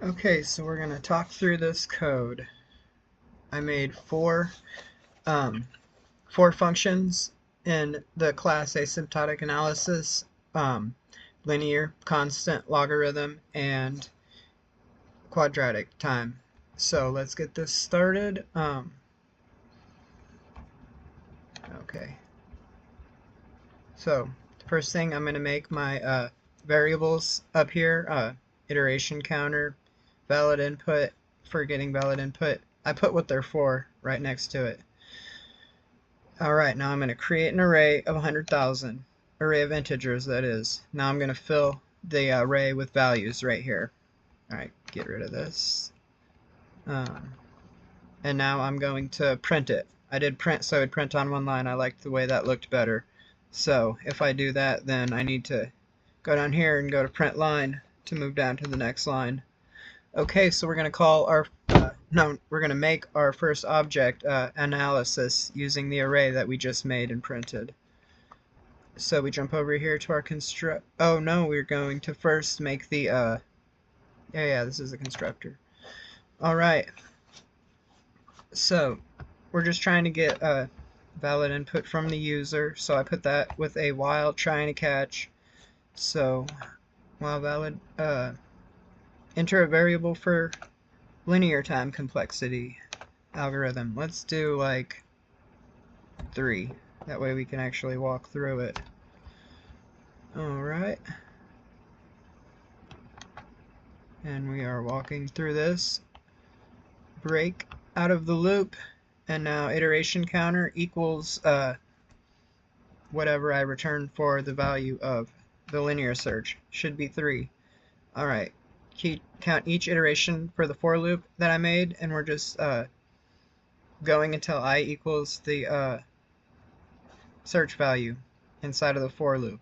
Okay, so we're going to talk through this code. I made four functions in the class Asymptotic Analysis, linear, constant, logarithm, and quadratic time. So let's get this started. Okay. So first thing, I'm going to make my variables up here, iteration counter, valid input. For getting valid input, I put what they're for right next to it. Alright, now I'm going to create an array of 100,000, array of integers that is. Now I'm going to fill the array with values right here. Alright, get rid of this. And now I'm going to print it. I did print so it would print on one line. I liked the way that looked better. So if I do that, then I need to go down here and go to print line to move down to the next line. Okay, so we're going to call our we're going to make our first object analysis using the array that we just made and printed. So we jump over here to our construct. Oh no, we're going to first make the this is the constructor. All right. So we're just trying to get valid input from the user. So I put that with a while trying to catch. So while valid, enter a variable for linear time complexity algorithm. Let's do like 3. That way we can actually walk through it. Alright. And we are walking through this. Break out of the loop. And now iteration counter equals whatever I return for the value of the linear search. Should be 3. Alright. Count each iteration for the for loop that I made, and we're just going until I equals the search value inside of the for loop.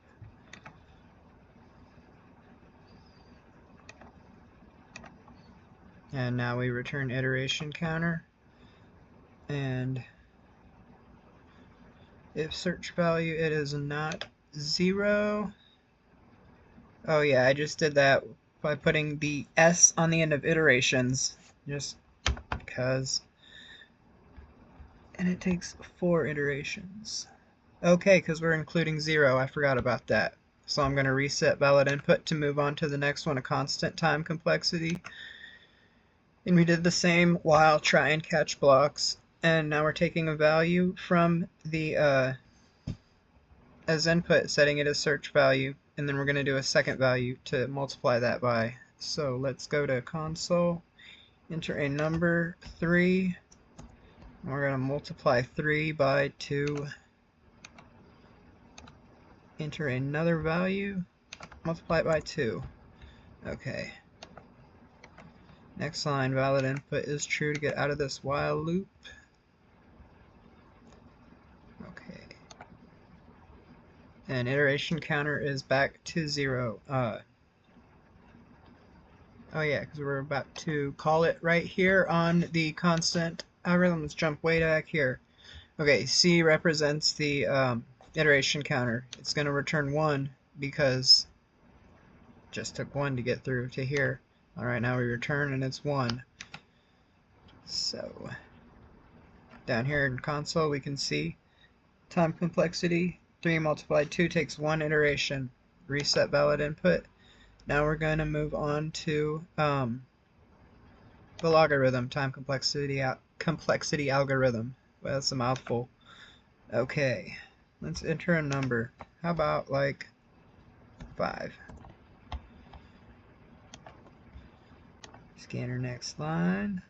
And now we return iteration counter, and if search value it is not 0. Oh yeah, I just did that by putting the S on the end of iterations, just because. And it takes 4 iterations. Okay, because we're including 0, I forgot about that. So I'm going to reset valid input to move on to the next one, a constant time complexity. And we did the same while try and catch blocks. And now we're taking a value from the as input, setting it as search value, and then we're going to do a second value to multiply that by. So let's go to console, enter a number 3, and we're going to multiply 3 by 2, enter another value, multiply it by 2. Okay. Next line, valid input is true to get out of this while loop. Okay. And iteration counter is back to 0. Oh yeah, because we're about to call it right here on the constant algorithm. Let's jump way back here. Okay, C represents the iteration counter. It's going to return 1 because it just took 1 to get through to here. Alright, now we return and it's 1. So down here in console we can see time complexity. 3 multiplied 2 takes 1 iteration. Reset valid input. Now we're going to move on to the logarithm time complexity algorithm. Well, that's a mouthful. Okay, let's enter a number. How about like 5? Scanner next line.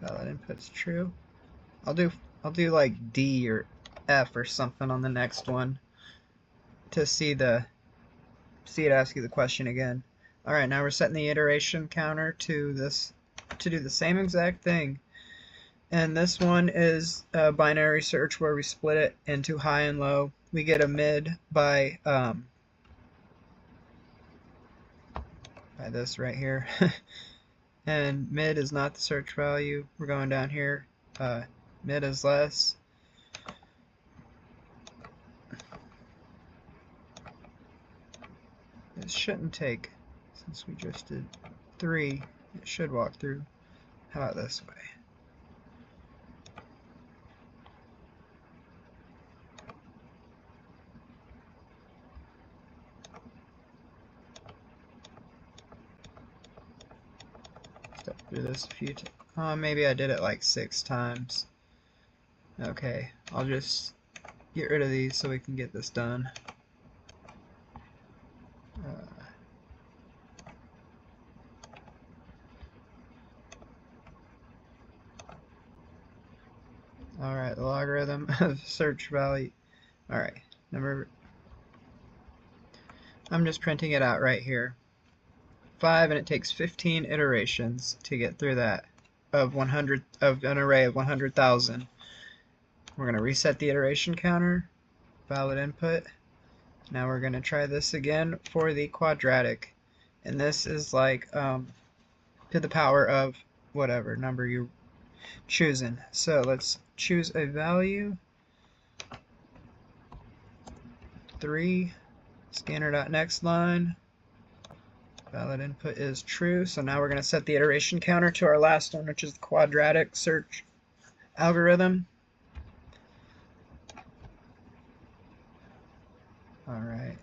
Valid input's true. I'll do like D or F or something on the next one to see it ask you the question again. Alright, now we're setting the iteration counter to this to do the same exact thing. And this one is a binary search where we split it into high and low. We get a mid by this right here. And mid is not the search value. We're going down here. Mid is less. This shouldn't take, since we just did 3. It should walk through. How about this way? Step through this a few times. Maybe I did it like 6 times. Okay, I'll just get rid of these so we can get this done. Alright, the logarithm of search value. Alright, I'm just printing it out right here. 5, and it takes 15 iterations to get through that of an array of 100,000. We're going to reset the iteration counter, valid input. Now we're going to try this again for the quadratic, and this is like to the power of whatever number you're choosing. So let's choose a value, 3, scanner.next line, valid input is true. So now we're going to set the iteration counter to our last one, which is the quadratic search algorithm. Alright.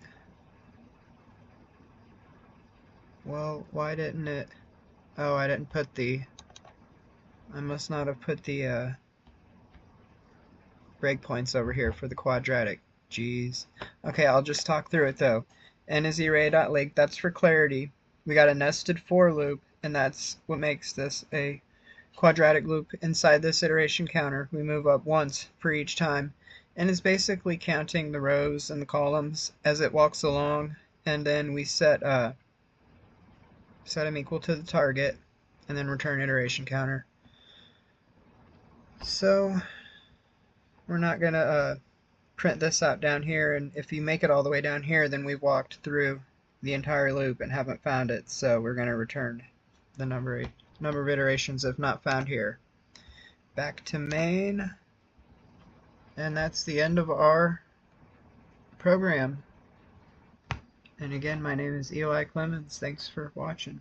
Well, why didn't it... Oh, I didn't put the... I must not have put the breakpoints over here for the quadratic. Jeez. Okay, I'll just talk through it though. N is array.length, that's for clarity. We got a nested for loop, and that's what makes this a quadratic loop. Inside this iteration counter, we move up once for each time, and it's basically counting the rows and the columns as it walks along, and then we set them equal to the target, and then return iteration counter. So we're not going to print this out down here, and if you make it all the way down here, then we've walked through the entire loop and haven't found it, so we're going to return the number of iterations if not found here. Back to main, and that's the end of our program. And again, my name is Eli Clemens. Thanks for watching.